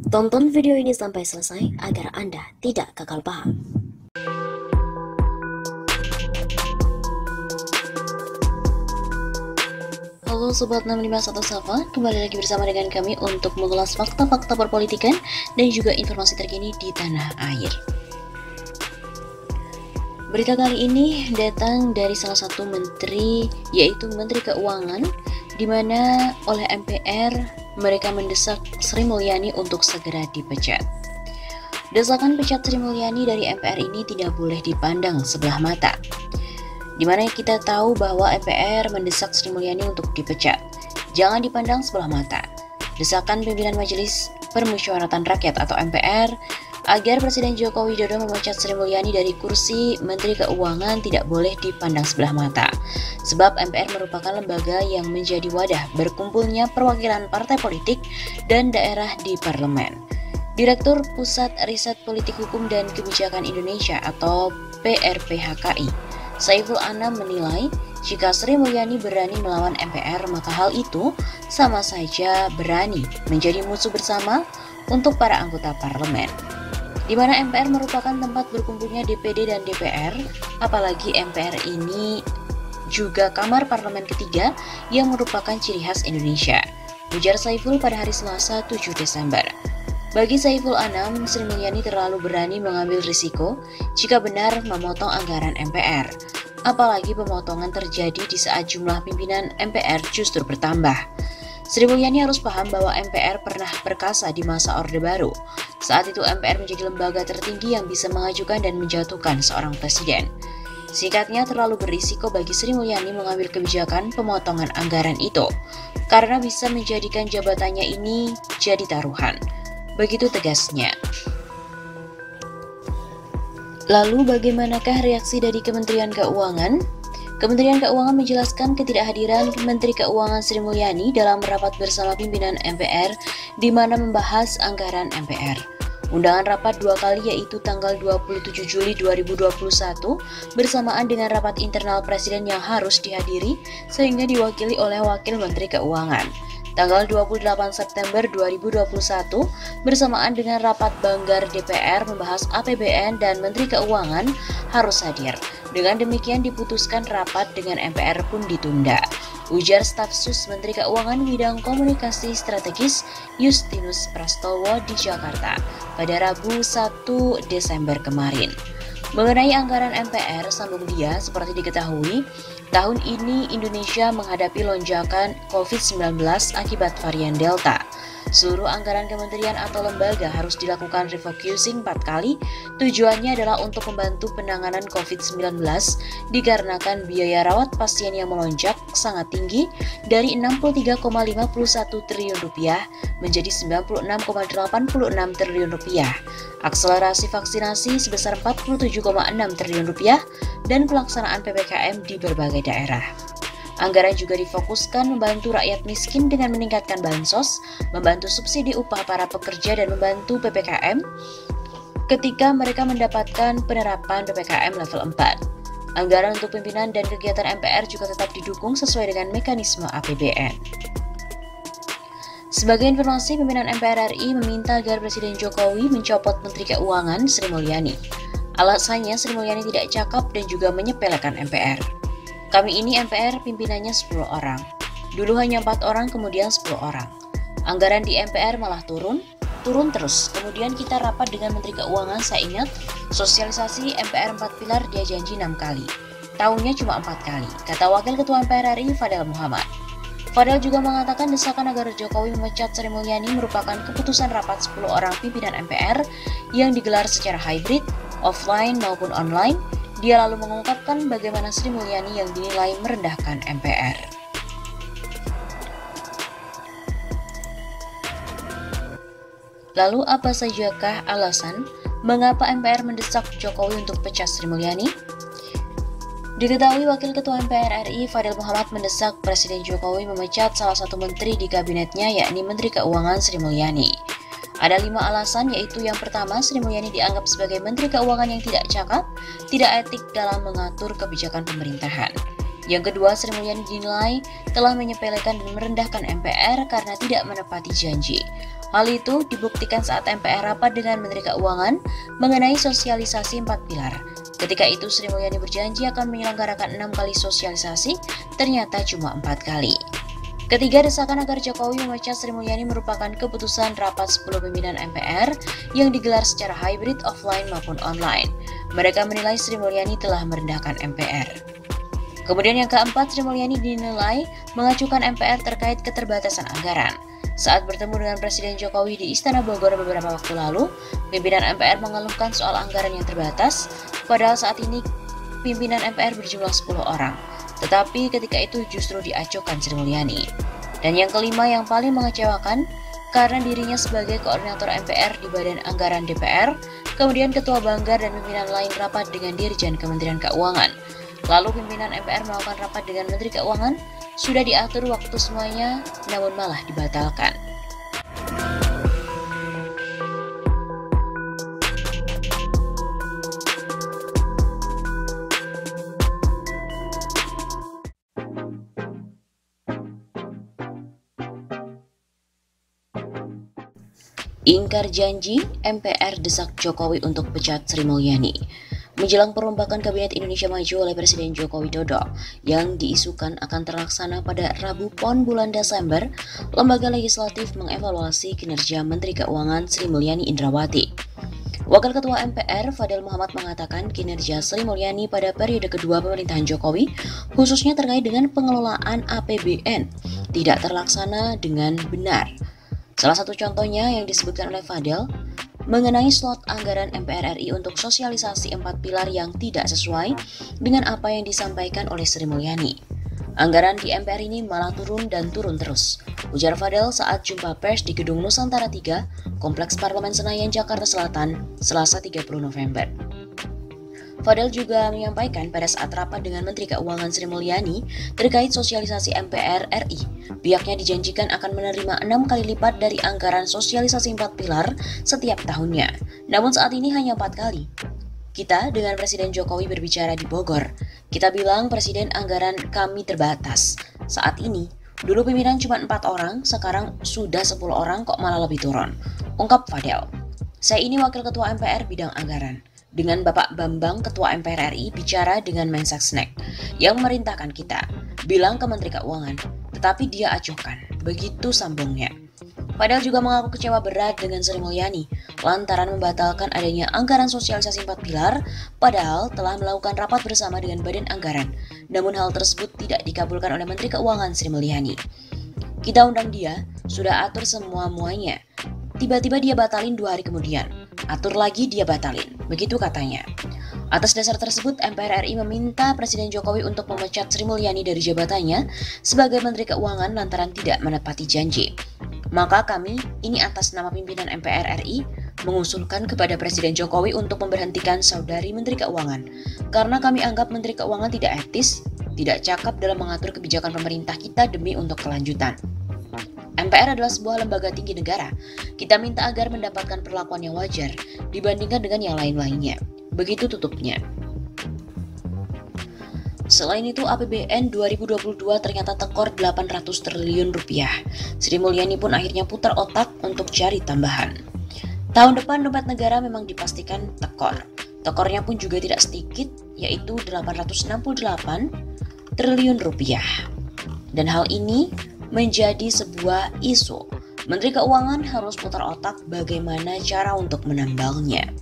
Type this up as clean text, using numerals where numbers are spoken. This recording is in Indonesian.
Tonton video ini sampai selesai agar Anda tidak gagal paham. Halo Sobat 651 Safa, kembali lagi bersama dengan kami untuk mengulas fakta-fakta perpolitikan dan juga informasi terkini di tanah air. Berita kali ini datang dari salah satu menteri, yaitu Menteri Keuangan, di mana oleh MPR mereka mendesak Sri Mulyani untuk segera dipecat. Desakan pecat Sri Mulyani dari MPR ini tidak boleh dipandang sebelah mata, di mana kita tahu bahwa MPR mendesak Sri Mulyani untuk dipecat. Jangan dipandang sebelah mata. Desakan pimpinan Majelis Permusyawaratan Rakyat atau MPR agar Presiden Joko Widodo memecat Sri Mulyani dari kursi Menteri Keuangan tidak boleh dipandang sebelah mata. Sebab MPR merupakan lembaga yang menjadi wadah berkumpulnya perwakilan partai politik dan daerah di parlemen. Direktur Pusat Riset Politik Hukum dan Kebijakan Indonesia atau PRPHKI, Saiful Anam menilai jika Sri Mulyani berani melawan MPR, maka hal itu sama saja berani menjadi musuh bersama untuk para anggota parlemen. Di mana MPR merupakan tempat berkumpulnya DPD dan DPR, apalagi MPR ini juga kamar parlemen ketiga yang merupakan ciri khas Indonesia, ujar Saiful pada hari Selasa 7 Desember. Bagi Saiful Anam, Sri Mulyani terlalu berani mengambil risiko jika benar memotong anggaran MPR. Apalagi pemotongan terjadi di saat jumlah pimpinan MPR justru bertambah. Sri Mulyani harus paham bahwa MPR pernah perkasa di masa Orde Baru. Saat itu MPR menjadi lembaga tertinggi yang bisa mengajukan dan menjatuhkan seorang presiden. Singkatnya, terlalu berisiko bagi Sri Mulyani mengambil kebijakan pemotongan anggaran itu, karena bisa menjadikan jabatannya ini jadi taruhan. Begitu tegasnya. Lalu bagaimanakah reaksi dari Kementerian Keuangan? Kementerian Keuangan menjelaskan ketidakhadiran Menteri Keuangan Sri Mulyani dalam rapat bersama pimpinan MPR di mana membahas anggaran MPR. Undangan rapat dua kali, yaitu tanggal 27 Juli 2021 bersamaan dengan rapat internal Presiden yang harus dihadiri sehingga diwakili oleh Wakil Menteri Keuangan. Tanggal 28 September 2021 bersamaan dengan rapat Banggar DPR membahas APBN dan Menteri Keuangan harus hadir. Dengan demikian diputuskan rapat dengan MPR pun ditunda, ujar staf sus Menteri Keuangan bidang komunikasi strategis Justinus Prastowo di Jakarta pada Rabu 1 Desember kemarin. Mengenai anggaran MPR, sambung dia, seperti diketahui, tahun ini Indonesia menghadapi lonjakan COVID-19 akibat varian Delta. Seluruh anggaran kementerian atau lembaga harus dilakukan refocusing 4 kali. Tujuannya adalah untuk membantu penanganan COVID-19 dikarenakan biaya rawat pasien yang melonjak sangat tinggi dari 63,51 triliun rupiah menjadi 96,86 triliun rupiah. Akselerasi vaksinasi sebesar 47,6 triliun rupiah dan pelaksanaan PPKM di berbagai daerah. Anggaran juga difokuskan membantu rakyat miskin dengan meningkatkan bansos, membantu subsidi upah para pekerja dan membantu PPKM ketika mereka mendapatkan penerapan PPKM level 4. Anggaran untuk pimpinan dan kegiatan MPR juga tetap didukung sesuai dengan mekanisme APBN. Sebagai informasi, pimpinan MPR RI meminta agar Presiden Jokowi mencopot Menteri Keuangan Sri Mulyani. Alasannya, Sri Mulyani tidak cakap dan juga menyepelekan MPR. Kami ini MPR pimpinannya 10 orang. Dulu hanya 4 orang, kemudian 10 orang. Anggaran di MPR malah turun terus. Kemudian kita rapat dengan Menteri Keuangan, saya ingat sosialisasi MPR 4 pilar dia janji 6 kali. Tahunnya cuma 4 kali, kata Wakil Ketua MPR RI Fadel Muhammad. Fadel juga mengatakan desakan agar Jokowi memecat Sri Mulyani merupakan keputusan rapat 10 orang pimpinan MPR yang digelar secara hybrid, offline maupun online. Dia lalu mengungkapkan bagaimana Sri Mulyani yang dinilai merendahkan MPR. Lalu apa sajakah alasan mengapa MPR mendesak Jokowi untuk pecat Sri Mulyani? Diketahui Wakil Ketua MPR RI Fadel Muhammad mendesak Presiden Jokowi memecat salah satu menteri di kabinetnya, yakni Menteri Keuangan Sri Mulyani. Ada 5 alasan, yaitu yang pertama, Sri Mulyani dianggap sebagai Menteri Keuangan yang tidak cakap, tidak etik dalam mengatur kebijakan pemerintahan. Yang kedua, Sri Mulyani dinilai telah menyepelekan dan merendahkan MPR karena tidak menepati janji. Hal itu dibuktikan saat MPR rapat dengan Menteri Keuangan mengenai sosialisasi 4 pilar. Ketika itu Sri Mulyani berjanji akan menyelenggarakan 6 kali sosialisasi, ternyata cuma 4 kali. Ketiga, desakan agar Jokowi memecat Sri Mulyani merupakan keputusan rapat 10 pimpinan MPR yang digelar secara hybrid offline maupun online. Mereka menilai Sri Mulyani telah merendahkan MPR. Kemudian yang keempat, Sri Mulyani dinilai mengacukan MPR terkait keterbatasan anggaran. Saat bertemu dengan Presiden Jokowi di Istana Bogor beberapa waktu lalu, pimpinan MPR mengeluhkan soal anggaran yang terbatas, padahal saat ini pimpinan MPR berjumlah 10 orang. Tetapi ketika itu justru diacukan Sri Mulyani. Dan yang kelima yang paling mengecewakan, karena dirinya sebagai koordinator MPR di Badan Anggaran DPR, kemudian Ketua Banggar dan pimpinan lain rapat dengan Dirjen Kementerian Keuangan. Lalu pimpinan MPR melakukan rapat dengan Menteri Keuangan, sudah diatur waktu semuanya, namun malah dibatalkan. Ingkar janji, MPR desak Jokowi untuk pecat Sri Mulyani. Menjelang perombakan Kabinet Indonesia Maju oleh Presiden Joko Widodo yang diisukan akan terlaksana pada Rabu PON bulan Desember, Lembaga Legislatif mengevaluasi kinerja Menteri Keuangan Sri Mulyani Indrawati. Wakil Ketua MPR Fadel Muhammad mengatakan kinerja Sri Mulyani pada periode kedua pemerintahan Jokowi, khususnya terkait dengan pengelolaan APBN, tidak terlaksana dengan benar. Salah satu contohnya yang disebutkan oleh Fadel, mengenai slot anggaran MPR RI untuk sosialisasi 4 pilar yang tidak sesuai dengan apa yang disampaikan oleh Sri Mulyani. Anggaran di MPR ini malah turun dan turun terus, ujar Fadel saat jumpa pers di Gedung Nusantara 3, Kompleks Parlemen Senayan, Jakarta Selatan, Selasa 30 November. Fadel juga menyampaikan pada saat rapat dengan Menteri Keuangan Sri Mulyani terkait sosialisasi MPR RI, pihaknya dijanjikan akan menerima 6 kali lipat dari anggaran sosialisasi 4 pilar setiap tahunnya. Namun saat ini hanya 4 kali. Kita dengan Presiden Jokowi berbicara di Bogor. Kita bilang Presiden anggaran kami terbatas. Saat ini, dulu pimpinan cuma 4 orang, sekarang sudah 10 orang kok malah lebih turun, ungkap Fadel. Saya ini Wakil Ketua MPR bidang anggaran. Dengan Bapak Bambang, Ketua MPR RI, bicara dengan Mensesnek yang memerintahkan kita, bilang ke Menteri Keuangan, tetapi dia acuhkan. Begitu sambungnya. Padahal juga mengaku kecewa berat dengan Sri Mulyani lantaran membatalkan adanya anggaran sosialisasi 4 pilar, padahal telah melakukan rapat bersama dengan Badan Anggaran. Namun hal tersebut tidak dikabulkan oleh Menteri Keuangan Sri Mulyani. Kita undang dia, sudah atur semua-muanya. Tiba-tiba dia batalin 2 hari kemudian. Atur lagi dia batalin, begitu katanya. Atas dasar tersebut, MPR RI meminta Presiden Jokowi untuk memecat Sri Mulyani dari jabatannya sebagai Menteri Keuangan lantaran tidak menepati janji. Maka kami, ini atas nama pimpinan MPR RI, mengusulkan kepada Presiden Jokowi untuk memberhentikan saudari Menteri Keuangan. Karena kami anggap Menteri Keuangan tidak etis, tidak cakap dalam mengatur kebijakan pemerintah kita demi untuk kelanjutan. MPR adalah sebuah lembaga tinggi negara. Kita minta agar mendapatkan perlakuan yang wajar dibandingkan dengan yang lain-lainnya. Begitu tutupnya. Selain itu, APBN 2022 ternyata tekor 800 triliun rupiah. Sri Mulyani pun akhirnya putar otak untuk cari tambahan. Tahun depan dompet negara memang dipastikan tekor. Tekornya pun juga tidak sedikit, yaitu 868 triliun rupiah. Dan hal ini menjadi sebuah isu. Menteri Keuangan harus putar otak bagaimana cara untuk menambalnya.